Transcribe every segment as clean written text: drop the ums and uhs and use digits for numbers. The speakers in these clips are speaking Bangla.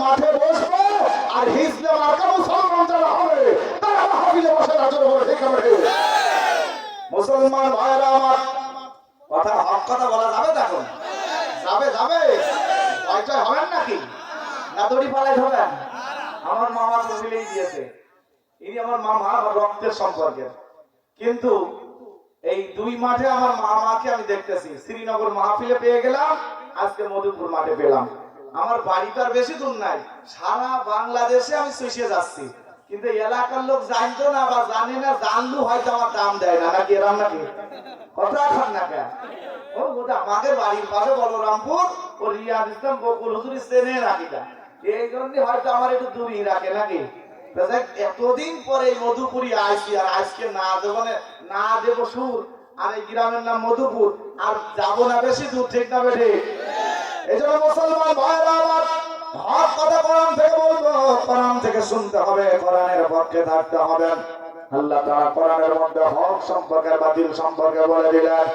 মাঠে বসবে আর হিজলে মার্কা মুসলমান যারা হবে তারা মাহফিলে বসে না জোরে বলে ঠিক হবে মুসলমান ভাইরা আমার কথা হক কথা বলা যাবে তখন যাবে যাবে কয়টা হবেন নাকি না দড়ি পালাই হবেন আমার মামা তো মিলেই দিয়েছে ইনি আমার মামা আমার রক্তের সম্পর্কের কিন্তু এই দুই মাঠে আমার মামাকে আমি দেখতেছি শ্রীনগর মাহফিলে পেয়ে গেলাম আজকে মধুপুর মাঠে পেলাম আমার বাড়ি তো আর বেশি দূর নাই সারা বাংলাদেশে আমি চষিয়ে যাচ্ছি কিন্তু এলাকার লোক জানতো না বা জানে না জানলু হয়তো আমার দাম দেয় না নাকি এরাম নাকি কথা খান না কেন ও আমাদের বাড়ির পাশে বলরামপুর ও রিয়াদ ইসলাম বকুল হুজুর চেনে নাকিটা এই জন্য হয়তো আমার একটু দূরই রাখে নাকি এতদিন পরে এই মধুপুরি আইসি আর আজকে না দেবো না দেবো সুর আর এই গ্রামের নাম মধুপুর আর যাবো না বেশি দূর ঠিক না বেঠে এই জন্য মুসলমান ভাইরা আমার হক কথা কোরআন থেকে বলবো কোরআন থেকে শুনতে হবে কোরআনের পক্ষে থাকতে হবে আল্লাহ তাআলা কোরআনের মধ্যে হক সম্পর্কে বাতিল সম্পর্কে বলে দিলেন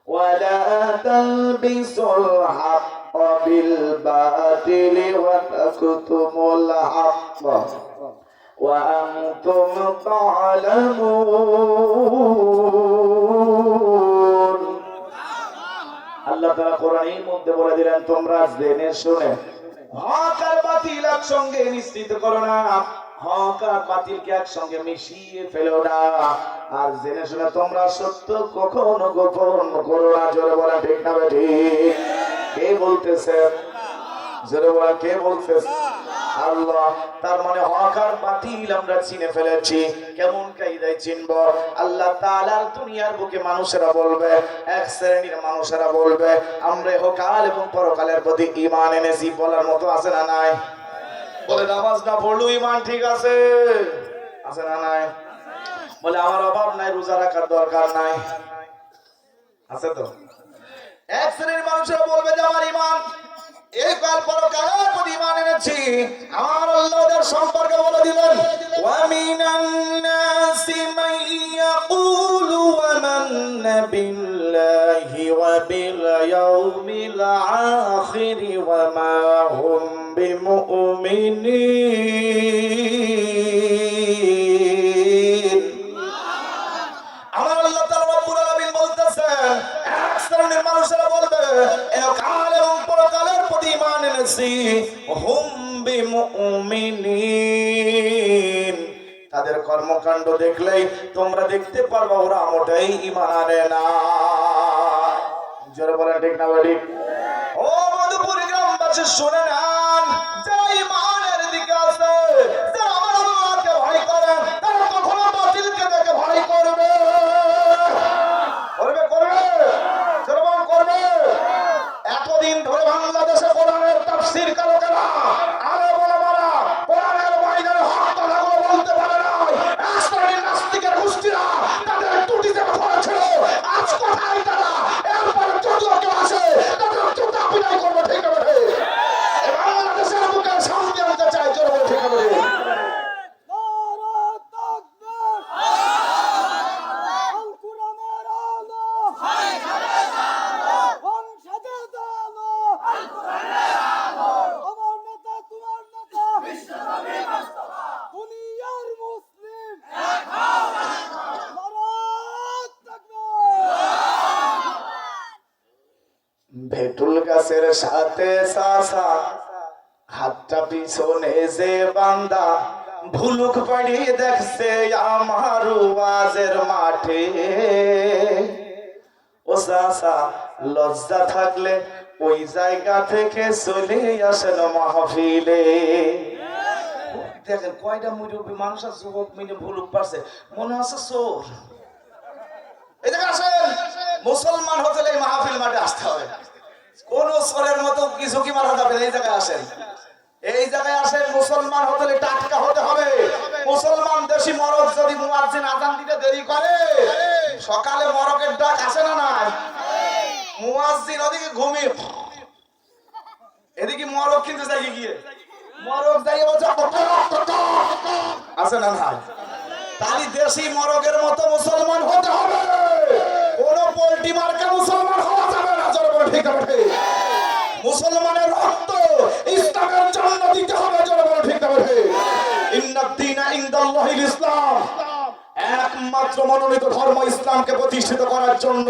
ওয়ালা তালবিসুল হক بالباطل وتكتموا الحق وأنتم تعلمون আল্লাহ তাআলা কোরআনের মধ্যে বলে দিলেন তোমরা জেনে শুনে হক আর বাতিল একসঙ্গে মিশ্রিত করো না হক আর বাতিলকে একসঙ্গে মিশিয়ে ফেলো না আর জেনে শুনে তোমরা সত্য কখনো গোপন করো না জোরে বলা ঠিক না ঠিক কে বলতেছে জোরে বলা কে বলতেছে আল্লাহ তার মানে হক আর বাতিল আমরা চিনে ফেলেছি কেমন কায়দায় চিনব আল্লাহ তাআলার দুনিয়ার বুকে মানুষেরা বলবে এক শ্রেণীর মানুষেরা বলবে আমরা ইহকাল এবং পরকালের প্রতি ঈমান এনেছি বলার মতো আছে না নাই বলে নামাজ না পড়লেও ঈমান ঠিক আছে আছে না নাই বলে আমার অভাব নাই রোজা রাখার দরকার নাই আছে তো এক শ্রেণীর মানুষেরা বলবে যে আমার ঈমান এই কাল পরকালের প্রতি ঈমান এনেছি আমার আল্লাহ ওদের সম্পর্কে বলে দিলেন ওয়া মিনান নাসি মান ইয়াকুলু আমান্না বিল্লাহি ওয়া বিল ইয়াউমিল আখির ওয়া মা হুম বিমুমিনিন আমার আল্লাহ তাআলা রব্বুল আলামিন বলতেছেন এক শ্রেণীর মানুষেরা বলবে কাল এবং পরকালের প্রতি ঈমান এনেছি হুম বিমুমিনিন তাদের কর্মকাণ্ড দেখলেই তোমরা দেখতে পারবা ওরা মোটেই ঈমান আনে না জোরে বলেন ঠিক না ঠিক ও মধুপুর গ্রামবাসী শুনে নেন যারা ঈমানের দিকে আছে যারা আমার আল্লাহকে ভয় করেন তারা কখনো বাতিলকে দেখে ভয় করবে এতদিন ধরে বাংলাদেশে কোরআনের তাফসীর কারকেরা আলেম ওলামারা কোরআনের বাইরে হক কথাগুলো বলতে পারে না রাষ্ট্রের নাস্তিকের গোষ্ঠীরা তাদের টুটিতে ভরা ছিল আজ কথাই তারা এরপর যদিও কেউ আসে তাদের জুতা পিটাই করবে ঠিক হবে বাংলাদেশের বুকে শান্তি আনতে চাই জোরে ঠিক হবে ভেটুল গাছের সাথে সাসা হাতটা পিছনে যে বান্দা ভুলুক পাড়িয়ে দেখছে আমার ওয়াজের মাঠে ও সাসা লজ্জা থাকলে ওই জায়গা থেকে চলে আসেন মাহফিলে দেখেন কয়টা মুরব্বী মানুষ আর যুবক মিলে ভুলুক পারছে মনে আছে চোর এদিকে আসেন মুসলমান হতে এই মাহফিল মাঠে আসতে হবে কোন চোরের মতো কিছু কি মারা যাবে এই জায়গায় আসেন মুসলমান হতে টাটকা হতে হবে মুসলমান দেশি মরক যদি মুয়াজ্জিন আযান দিতে দেরি করে সকালে মরকের ডাক আসে না নাই মুয়াজ্জিন ওদিকে ঘুমিয়ে এদিকে মরক কিন্তু জায়গায় গিয়ে মরক যাই আসে না নাই তাই দেশি মরকের মতো মুসলমান হতে হবে কোন পোল্ট্রি মার্কা মুসলমান হওয়া যাবে না জোরে বলে ঠিক আছে মুসলমানের রক্ত ইসলামের জন্য দিতে হবে, জোরে বলো ঠিক না বেঠিক? ইন্নাদ দীনা ইনদাল্লাহিল ইসলাম, একমাত্র মনোনীত ধর্ম ইসলামকে প্রতিষ্ঠিত করার জন্য।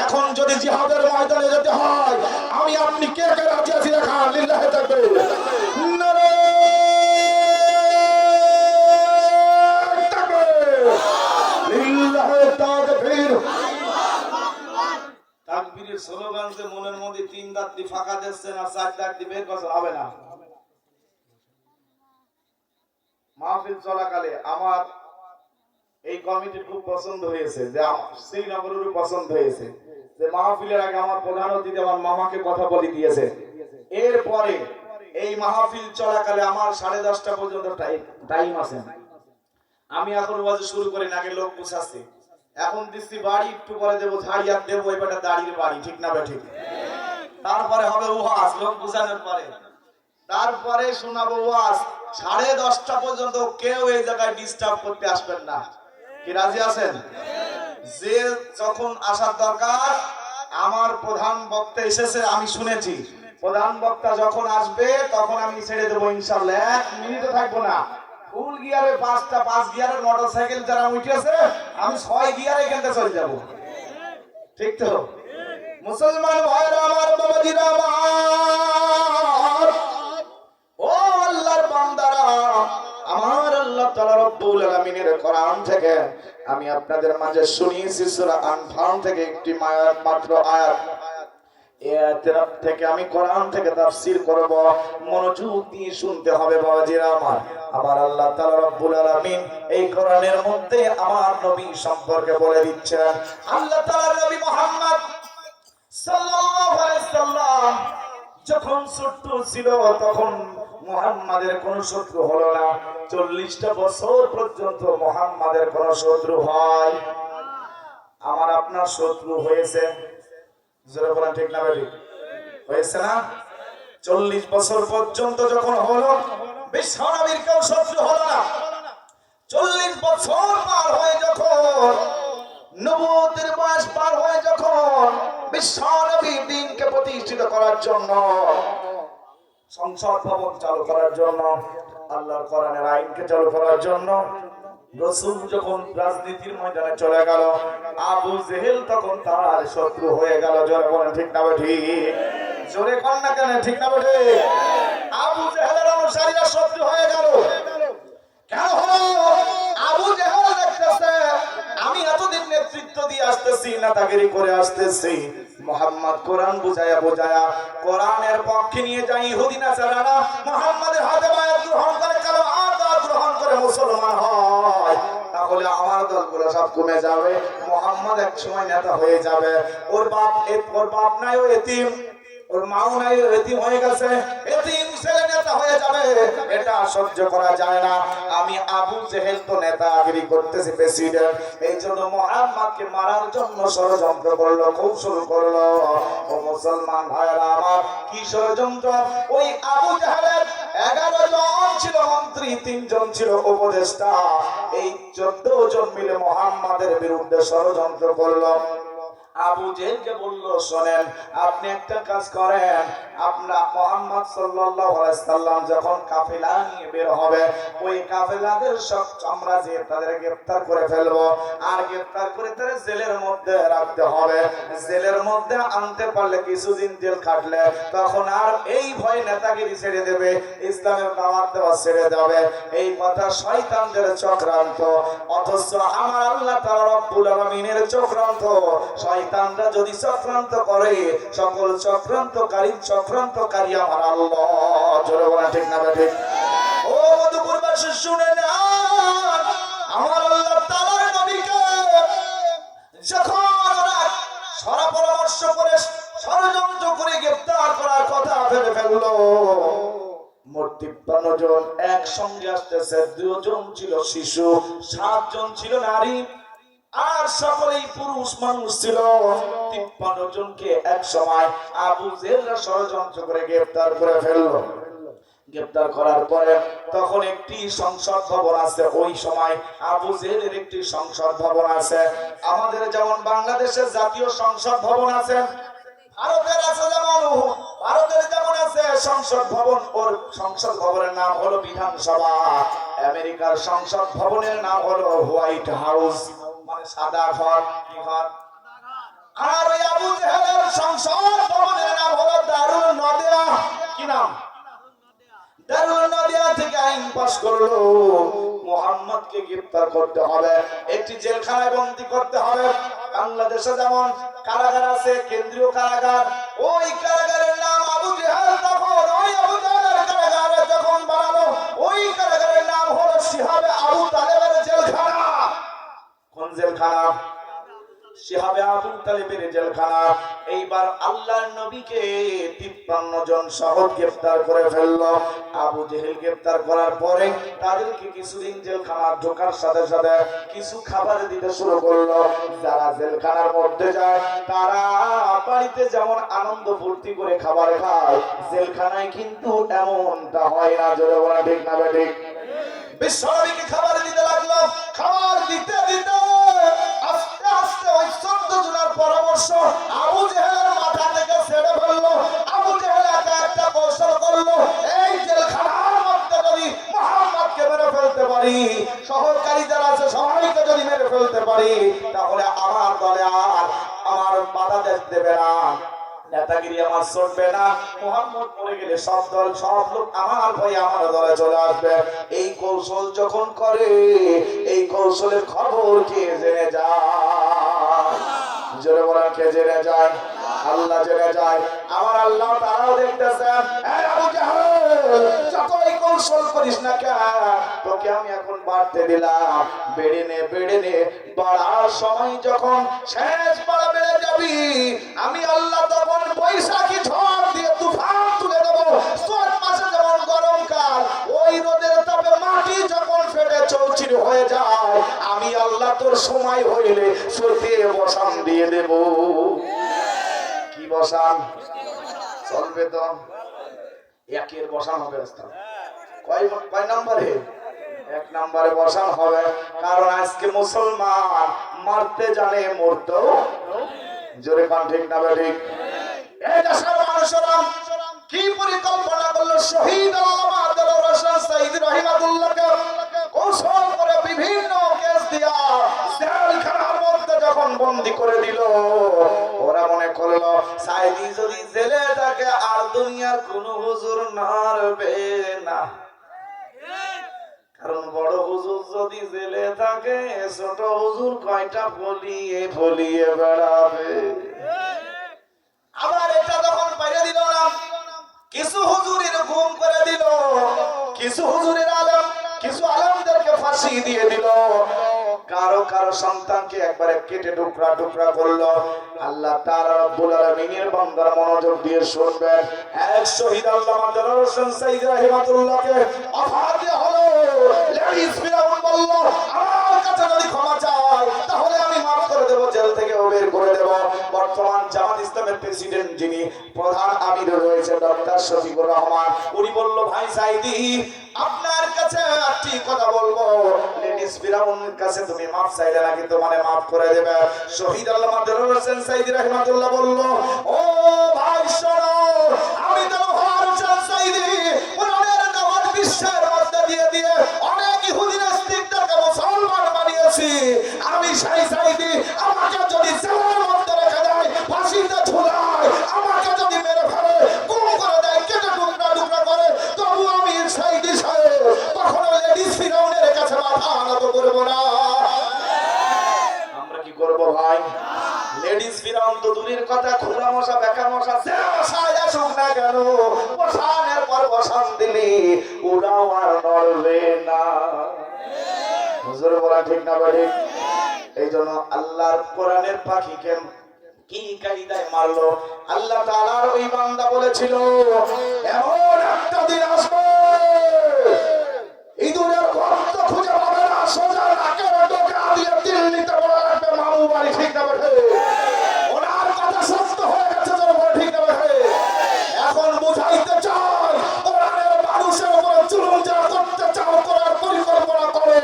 এখন যদি জিহাদের ময়দানে যেতে হয়, আমি আপনি কে কে রাজি আছি দেখান, লিল্লাহি তাকবীর, নারায়ে তাকবীর, লিল্লাহি তাকবীর। তাকবীরের স্লোগান যে মনের মধ্যে তিন দাঁতটি ফাঁকা দিচ্ছেন আর চার দাঁতটি বের করছেন, হবে না। মাহফিল চলাকালে আমার এই কমিটির খুব পছন্দ হয়েছে, যে শ্রীনগরেরও পছন্দ হয়েছে, যে মাহফিলের আগে আমার প্রধান অতিথি আমার মামাকে কথা বলে দিয়েছে। এরপরে এই মাহফিল চলাকালে আমার 10:30 পর্যন্ত টাইম আছে। আমি এখন ওয়াজ শুরু করি না, আগে লোক বুঝাচ্ছি। এখন দিচ্ছি বাড়ি, একটু পরে দেবো ঝাড়িয়ার দেবো, এবারে দাঁড়িয়ে বাড়ি, ঠিক না বে ঠিক? তারপরে হবে ওয়াজ, লোক বুঝানোর পরে তারপরে শোনাবো ওয়াজ। 10:30 পর্যন্ত কেউ এই জায়গায় ডিস্টার্ব করতে আসবেন না। কি রাজি আছেন? যে যখন আসার দরকার, আমার প্রধান বক্তা এসেছে আমি শুনেছি, প্রধান বক্তা যখন আসবে তখন আমি ছেড়ে দেবো ইনশাআল্লাহ। 1 মিনিটও থাকবো না। ফুল গিয়ারে 5 গিয়ারের মোটরসাইকেল যারা উঠেছে, আমি 6 গিয়ারে এখান থেকে চলে যাবো, ঠিক তো? মুসলমান ভাইরা আমার, বাবাজিরা আমার, ও আল্লাহর বান্দারা আমার, আল্লাহ তাআলা রব্বুল আলামিনের কোরআন থেকে আমি আপনাদের মাঝে শুনিয়েছি সূরা আনফাল থেকে একটি মাত্র আয়াত। এই আয়াতের থেকে আমি কোরআন থেকে তাফসীর করব, মনোযোগ দিয়ে শুনতে হবে বাবাজিরা আমার। আমার আল্লাহ তাআলা রব্বুল আলামিন এই কোরআনের মধ্যে আমার নবী সম্পর্কে বলে দিচ্ছেন। আল্লাহ তাআলার নবী মুহাম্মদ সাল্লাল্লাহু আলাইহি সাল্লাম যখন ছোট ছিল তখন মুহাম্মাদের কোন শত্রু হলো না। 40টা বছর পর্যন্ত মুহাম্মাদের কোন শত্রু হয়? আমার আপনার শত্রু হয়েছে, জোরে বলেন ঠিক না বেঠিক? হয়েছে না? 40 বছর পর্যন্ত যখন হলো, বিশ্বনবীর কেউ শত্রু হলো না। 40 বছর পার হয়ে যখন, নবুয়তের বয়স পার হয়ে যখন, বিশ্বনবী দ্বীনকে প্রতিষ্ঠিত করার জন্য, সংসদ ভবন চালু করার জন্য, আল্লাহর কোরআনের আইনকে চালু করার জন্য রাসূল যখন রাজনীতির ময়দানে চলে গেল, আবু জেহেল তখন তার শত্রু হয়ে গেল। জোরে বলেন ঠিক না বেঠিক? জোরে কোন না কেন, ঠিক না বেঠিক? আবু জেহেলের অনুসারীরা শত্রু হয়ে গেল। কেন হলো? আবু জেহেল দেখতেছে আমি এতদিন নেতৃত্ব দিয়ে আসতেছি, নেতাগিরি করে আসতেছি, মুহাম্মদ কোরআন বুঝায়া কোরআনের পক্ষে নিয়ে যায় ইহুদি নাসারারা মুহাম্মাদের হাতে বায়াত গ্রহণ করে, কালো আদা গ্রহণ করে মুসলমান হয়, তাহলে আমার দলগুলো সব কমে যাবে, মুহাম্মদ এক সময় নেতা হয়ে যাবে। ওর বাপ নাই, ও এতিম, ওর মাও নাই, এতিম হয়ে গেছে, এতিম ছেলে নেতা হয়ে যাবে, এটা সহ্য করা যায় না। আমি আবু জেহেল তো নেতাগিরি করতেছি, প্রেসিডেন্ট, এই জন্য মুহাম্মদকে মারার জন্য ষড়যন্ত্র করলো, কৌশল করলো। ও মুসলমান ভাইরা আমার, কি ষড়যন্ত্র? ওই আবু জেহেলের 11 জন ছিল মন্ত্রী, 3 জন ছিল উপদেষ্টা, এই 14 জন মিলে মুহাম্মাদের বিরুদ্ধে ষড়যন্ত্র করলো। আবু জেহেলকে বলল, শোনেন, আপনি একটা কাজ করেন, আপনার মুহাম্মদ সাল্লাল্লাহু আলাইহি সাল্লাম যখন কাফেলা নিয়ে বের হবে, ওই কাফেলাদের সব আমরা যে তাদের গ্রেফতার করে ফেলবো, আর গ্রেফতার করে তাদের জেলের মধ্যে রাখতে হবে। জেলের মধ্যে আনতে পারলে, কিছুদিন জেল খাটলে, তখন আর এই ভয় নেতাগিরি ছেড়ে দেবে, ইসলামের দাওয়াত দেওয়া ছেড়ে দেবে। এই কথা শয়তানদের চক্রান্ত, অথচ আমার আল্লাহ তাআলা রব্বুল আলামিনের চক্রান্ত। শয়তানরা যদি চক্রান্ত করে, সকল চক্রান্তকারী আমার আল্লাহ। জোরে বলেন ঠিক না বেঠিক? ও মধুপুরবাসী শুনে না, আমার আল্লাহ তাআলার নবীকে যখন ওরা সরা পরামর্শ করে ষড়যন্ত্র করে গ্রেফতার করার কথা ভেবে ফেললো, মোট 53 জন একসঙ্গে আসতেছে। 2 জন ছিল শিশু, 7 জন ছিল নারী, আর সকলেই পুরুষ মানুষ ছিল। 53 জনকে এক সময় আবু জেহেলরা ষড়যন্ত্র করে গ্রেফতার করে ফেললো। গ্রেফতার করার পরে তখন একটি সংসদ ভবন আছে, ওই সময় আবু জেহেলের একটি সংসদ ভবন আছে। আমাদের যেমন বাংলাদেশের জাতীয় সংসদ ভবন আছে, ভারতের আছে যেমন ভারতের যেমন আছে সংসদ ভবন, ওর সংসদ ভবনের নাম হলো বিধানসভা। আমেরিকার সংসদ ভবনের নাম হলো হোয়াইট হাউস, মানে সাদা ঘর। কি ঘর? আর ওই আবু জেহেলের সংসদ ভবনের নাম হলো দারুল নদিয়া। কি নাম? দারুল নদিয়া থেকে আইন পাস করলো মুহাম্মদকে গ্রেফতার করতে হবে, একটি জেলখানায় বন্দী করতে হবে। বাংলাদেশে যেমন কারাগার আছে, কেন্দ্রীয় কারাগার, ওই কারাগারের নাম আবু জেহেল। তখন ওই আবু জেহেলের কারাগারে যখন বানালো, ওই কারাগারের নাম হলো শিহাবে আবু তালেবের জেলখানা। কোন জেলখানা? শিহাবে আবু তালেবের জেলখানা। এইবার আল্লাহর নবীকে 53 জন শহর গ্রেফতার করে ফেললো। আবু জেহেল গ্রেফতার করার পরে তাদেরকে কিছুদিন জেলখানা ঢোকার সাথে সাথে কিছু খাবার দিতে শুরু করলো। যারা জেলখানার মধ্যে যায় তারা বাড়িতে যেমন আনন্দ ফুর্তি করে খাবার খায়, জেলখানায় কিন্তু এমনটা হয় না। জোরে বলা ঠিক না ঠিক? বিশ্বনবীকে খাবার দিতে লাগলো। খাবার দিতে দিতে আস্তে আস্তে ওই 14 জনের পরামর্শ আবু জেহেলের মাথা থেকে ছেড়ে ফেললো। আবু জেহেল একটা কৌশল করলো, এই জেলখানার মধ্যে যদি মুহাম্মদকে মেরে ফেলতে পারি, সহকারী যারা আছে সবাইকে যদি মেরে ফেলতে পারি, তাহলে আমার দলে আর আমার বাধা দেবে না, নেতাগিরি আমার চলবে না। মুহাম্মদ মরে গেলে সব দল সব লোক আমার ভয়ে আমার দলে চলে আসবে। এই কৌশল যখন করে, এই কৌশলের খবর কে জেনে যায়? জোরে বলেন, কে জেনে যায়? আল্লাহ জেনে যায়। আমার আল্লাহ তারাও দেখতেছেন। এই আবু জাহেল, যতই কৌশল করিস না কেন, তোকে আমি এখন বাড়তে দিলাম। বেড়ে নে বেড়ে নে, বাড়ার সময় যখন শেষ বাড়া বেড়ে যাবি, আমি আল্লাহ তখন বৈশাখী ঝড় দিয়ে তুফান তুলে দেবো। চৈত মাসে যেমন গরমকাল, ওই রোদের তাপে মাটি যখন ফেটে চৌচির হয়ে যায়, আমি আল্লাহ তোর সময় হইলে সত্যি বসান দিয়ে দেব। কি বসান? চলবে তো? একের বসান হবে। কয় নম্বরে? 1 নম্বরে বসান হবে। কারণ আজকে মুসলমান মারতে জানে, মরতেও। জোরে পান ঠিক না ঠিক? এই দেশের মানুষেরা কি পরিকল্পনা করলো? শহীদ আল্লামা দেলোয়ার হোসেন সাঈদী রাহিমাহুল্লাহকে কৌশল করে বিভিন্ন কেস দিয়া জেলখানার মধ্যে যখন বন্দী করে দিল, ওরা মনে করলো সাঈদী যদি জেলে থাকে আর দুনিয়ার কোন হুজুর নারবে না। কারণ বড় হুজুর যদি জেলে থাকে, ছোট হুজুর কয়টা ফলিয়ে ফলিয়ে বেড়াবে। আবার এটা যখন পাইয়ে দিল না, কিছু হুজুরের ঘুম করে দিল, কিছু হুজুরের আলেম, কিছু আলেমদেরকে ফাঁসি দিয়ে দিল, কারো কারো সন্তানকে একবারে কেটে টুকরা টুকরা করলো। আল্লাহ তাআলা রব্বুল আলামিনের বান্দার মনোযোগ দিয়ে শুনবেন। এক শহীদ আল্লামা দেলোয়ার হোসেন সাঈদী রাহিমাহুল্লাহকে অফার দেওয়া হলো। লেডিস ফিরাউন বলল, আমার কাছে যদি ক্ষমা চায় তাহলে আমি মাফ করে দেব, জেল থেকে বের করে দেব। বর্তমান জামাত ইসলামের প্রেসিডেন্ট, যিনি প্রধান আমির রয়েছে, ডক্টর শফিকুর রহমান, উনি বলল, ভাই সাঈদী, আপনার কাছে একটি কথা বলবো, লেডিস ফিরাউনের কাছে তুমি মাফ চাইলে নাকি তোমারে মাফ করে দেবে। শহীদ আল্লামা দেলোয়ার হোসেন সাঈদী রাহিমাহুল্লাহ বলল, ও ভাই শোনো, আমি দেলোয়ার হোসেন সাঈদী কোরআনের দাওয়াত বিশ্বের মধ্যে দিয়ে দিয়ে অনেক ইহুদি নাস্তিকদেরকে মুসলমান বানিয়েছি। আমি সেই সাঈদী, আমাকে যদি জেলের মধ্যে রেখে দেয়, ফাঁসিতে ঝুলায়, আমাকে যদি মেরে ফেলে, গুম করে দেয়, কেটে টুকরা টুকরা করে, তবু আমি সাঈদী সাহেব কখনো লেডিস ফিরাউনের কাছে মাথা নত করব না। আমরা কি করব ভাই? লেডিস ফিরাউন তো দূরের কথা, খুরা মশা, বেকা মশা, যে মশাই আসুক না কেন, বসানের পর বসান দিলি ওরাও আর নড়বে না। হুজুর বলা ঠিক না ঠিক? এই জন্য আল্লাহর কোরআনের পাখিকে কি কায়দায় মারলো? আল্লাহ তাআলার ওই বান্দা বলেছিল, এমন একটা দিন আসবে ইঁদুরের গর্ত খুঁজে পাবে না, সোজা নাকের ডোকা দিয়ে দিল্লিতে বলা লাগবে মামু বাড়ি। ঠিক না বেঠে? ওনার কথা সত্য হয়ে গেছে। ঠিক না বেঠে? এখন বুঝাইতে চাই, কোরআনের মানুষের উপর জুলুম যারা করতে চাও, করার পরিকল্পনা করো,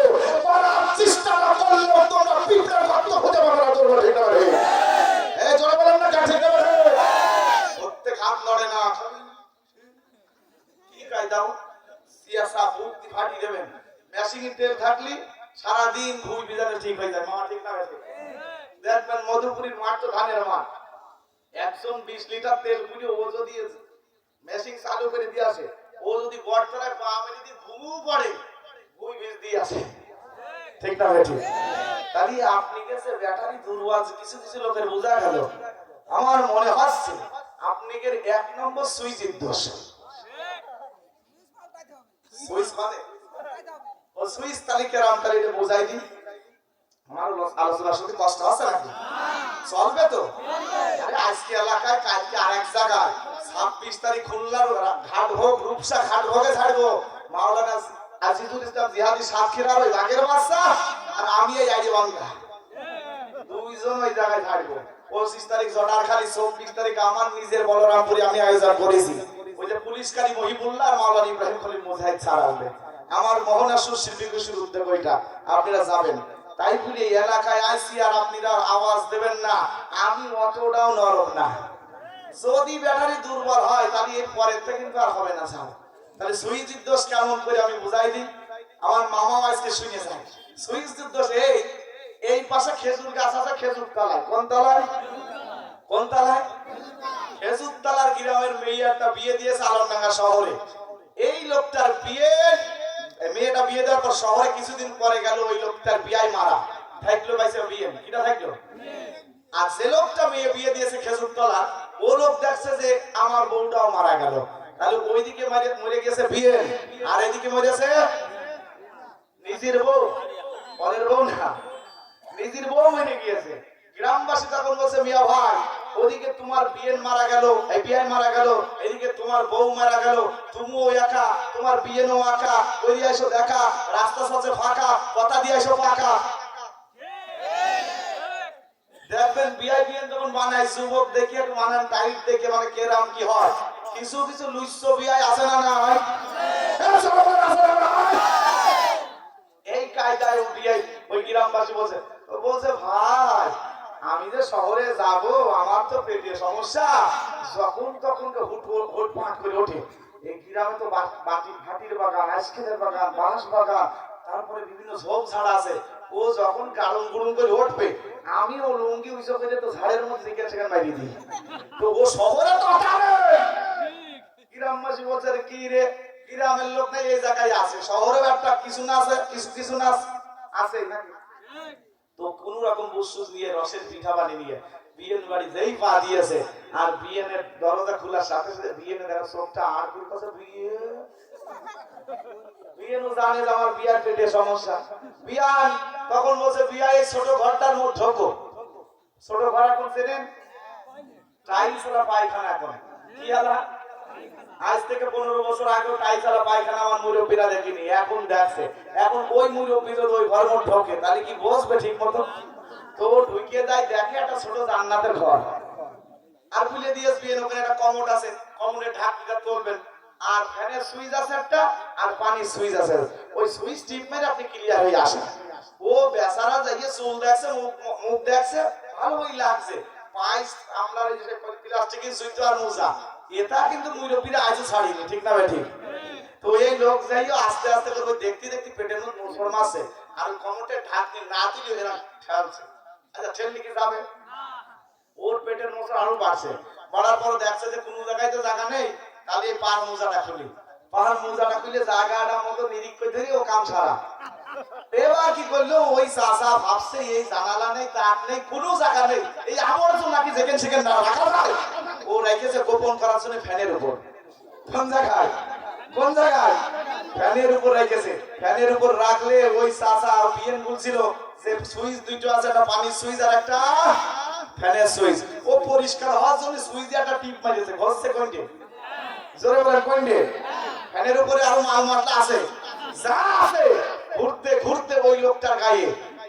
করার চেষ্টা না করলেও তোমরা পিঁপড়ের গর্ত খুঁজে পাবে না। ঠিক না বেঠে? এই জোরে বলেন না, ঠিক না বেঠে? দাও সিয়াসা বুদ্ধি ফাটি দেবেন মেশিং তেল থাকলি সারা দিন ভুই বিজারে ঠিক হয়ে যায় মামা ঠিক না আছে দেখবেন মধুপুরীর মাঠ তো ধানের মাঠ 120 লিটার তেল পুড়ে ও যদি মেশিং চালু করে দিয়ে আসে ও যদি বটতলায় পা মেলে দিয়ে ঘুমু পড়ে ভুই বীজ দিয়ে আসে ঠিক না ঠিক তাহলে আপনি গেছে ব্যাটারি দুর্বল কিছু কিছু লোকের বোঝা গেল আমার মনে হচ্ছে আপনাদের এক নম্বর সুইচের দোষ সুইচ মানে ও সুইচ তালিকার আমতার এটা বোঝাই দিই আমার আলোচনা শুনতে কষ্ট হচ্ছে নাকি চলবে তো আরে আজকে এলাকায় কালকে আরেক জায়গায় 26 তারিখ খুলনার ঘাট হোক রূপসা ঘাট হোকে ছাড়বো মাওলানা আজিজুল ইসলাম জিহাদি সাতক্ষীরার ওই বাগের বাচ্চা আর আমি এই আইডি বাংলা দুইজন ওই জায়গায় ছাড়বো 25 তারিখ জটারখালী 24 তারিখ আমার নিজের বলরামপুরে আমি আয়োজন করেছি ওই যে পুলিশকারী মহিবুল্লাহ আর মাওলানা ইব্রাহিম খলিল মুজাহিদ ছাড় আসবে আমার মোহনাসুর শিল্পী গোষ্ঠীর উদ্যোগ ওইটা আপনারা যাবেন তাই বলে এলাকায় আইসি আর আপনারা আওয়াজ দেবেন না আমি অতটাও নরম না যদি ব্যাটারি দুর্বল হয় তাহলে এর পরের থেকে কিন্তু আর হবে না স্যার তাহলে সুইচের দোষ কেমন করে আমি বুঝাই দিই আমার মামা আজকে শুনে যায় সুইচের দোষ এই পাশে খেজুর গাছ আছে খেজুর তলায় কোন তলায় খেজুর তলার গ্রামের মেয়ে একটা বিয়ে দিয়েছে আলমডাঙ্গা শহরে এই লোকটার মেয়েটা বিয়ে দেওয়ার পর শহরে কিছুদিন পরে গেল ওই লোকটার বিয়ায় মারা থাকলো পাইছে বিয়ে কিটা থাকলো আর যে লোকটা মেয়ে বিয়ে দিয়েছে খেজুর তলা ও লোক দেখছে যে আমার বউটাও মারা গেল তাহলে ওইদিকে মরে গেছে বিয়ে আর এদিকে মরেছে নিজের বউ পরের বউ না নিজের বউ মরে গিয়েছে গ্রামবাসী তখন বলছে মিয়া ভাই ওদিকে তোমার বিয়ে মারা গেল এই বিয়ে মারা গেল এদিকে তোমার বউ মারা গেল তুমিও একা তোমার বিয়ে নো একা ওই এসো দেখা রাস্তা সাথে ফাঁকা কথা দিয়ে এসো ফাঁকা দেখবেন বিয়ে যখন বানায় যুবক দেখে একটু বানান টাইট দেখে মানে কেরাম কি হয় কিছু কিছু লুচ্ছ বিয়ে আছে না নাই এই কায়দায় বিয়ে ওই গ্রামবাসী বলছে ভাই আমি যে শহরে যাব আমার তো পেটে সমস্যা যখন তখন হুট পাট করে ওঠে এই গ্রামে তো ভাটির বাগান আইসক্রিমের বাগান বাঁশ বাগান তারপরে বিভিন্ন ঝোপ ঝাড় আছে ও যখন গাড়ুম গুড়ুম করে উঠবে আমি ও লুঙ্গি উইসো করে তো ঝাড়ের মধ্যে সেখানে মারিয়ে দিই তো ও শহরে তো গ্রামবাসী বলছে কি রে গ্রামের লোক নাই এই জায়গায় আছে শহরেও একটা কিছু না আছে কিছু না আছে নাকি তো কোন রকম বুসুস নিয়ে রসের পিঠা বানিয়ে নিয়ে বিয়ের বাড়ি যেই পা দিয়েছে আর বিয়েনের দরজা খোলার সাথে সাথে বিয়েনের দেখা চোখটা আর করতেছে বিয়েনও জানে যে আমার বিয়ার পেটে সমস্যা বিয়ান তখন বলছে বিয়া এই ছোট ঘরটার মধ্যে ঢোকো ছোট ঘর এখন চেনেন টাইলস ওরা পায়খানা এখন কি আলা আজ থেকে 15 বছর আগে টাইলসওয়ালা পায়খানা আমার মুরব্বীরা দেখিনি এখন দেখছে এখন ওই মুরব্বীর ওই ঘর মধ্যে ঢোকে তাহলে কি বসবে ঠিক মতো তো ঢুকিয়ে যায় দেখে একটা ছোট জান্নাতের ঘর আর খুলে দিয়েছে বিয়ের ওখানে একটা কমোড আছে কমোডের ঢাকনিটা তুলবেন আর ফ্যানের সুইচ আছে একটা আর পানির সুইচ আছে ওই সুইচ টিপ মেরে আপনি ক্লিয়ার হয়ে আসেন ও বেচারা যাইয়ে চুল দেখছে মুখ দেখছে ভালোই লাগছে পাইস আমরা এই যে প্লাস্টিকের সুইচ আর মোজা এটা কিন্তু মুরব্বীরা আজও ছাড়িনি ঠিক না ভাই ঠিক তো এই লোক যাইও আস্তে আস্তে করে দেখতে দেখতে পেটের মধ্যে মোচড় মারছে আর কমোটের ঢাকনি না দিলে এরা ঠেলছে আচ্ছা ঠেললে কি যাবে ওর পেটের মোচড় আরো বাড়ছে বাড়ার পর দেখছে যে কোনো জায়গায় তো জায়গা নেই তাহলে এই পার মোজাটা খুলি পার মোজাটা খুলে জায়গাটা মতো নিরিখ করে ধরে ও কাম সারা এবার কি করলো ওই চাষা ভাবছে এই জানালা নেই তাক নেই কোনো জায়গা নেই এই আবর্জনা নাকি যেখানে সেখানে না রাখা যায় ও রেখেছে গোপন করার জন্য ফ্যানের উপর কোন জায়গায় ফ্যানের উপর রেখেছে ফ্যানের উপর রাখলে ওই চাষা বিয়েন বলছিল যে সুইচ দুটো আছে একটা পানির সুইচ আর একটা ফ্যানের সুইচ ও পরিষ্কার হওয়ার জন্য সুইচ দিয়ে একটা টিপ মারিয়েছে ঘষছে কোনটি জোরে বলেন কোনটি ফ্যানের উপরে আরো মাল মাটলা আছে যা আছে ঘুরতে ঘুরতে ওই লোকটার গায়ে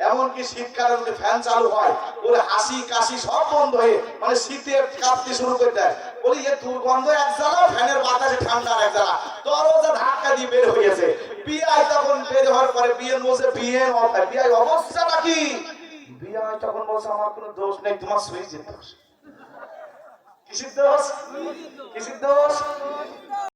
এমনকি শীতকালে যদি ফ্যান চালু হয় ওরে হাসি কাশি সব বন্ধ হয়ে মানে শীতে কাঁপতে শুরু করে দেয় বলি এ দুর্গন্ধ এক জ্বালা ফ্যানের বাতাসে ঠান্ডা এক জ্বালা দরজা ধাক্কা দিয়ে বের হয়েছে বিয়াই তখন বের হওয়ার পরে বিয়ের বসে বিয়াই অবস্থাটা কি বিয়াই তখন বলছে আমার কোনো দোষ নেই তোমার সুইচের দোষ কিসের দোষ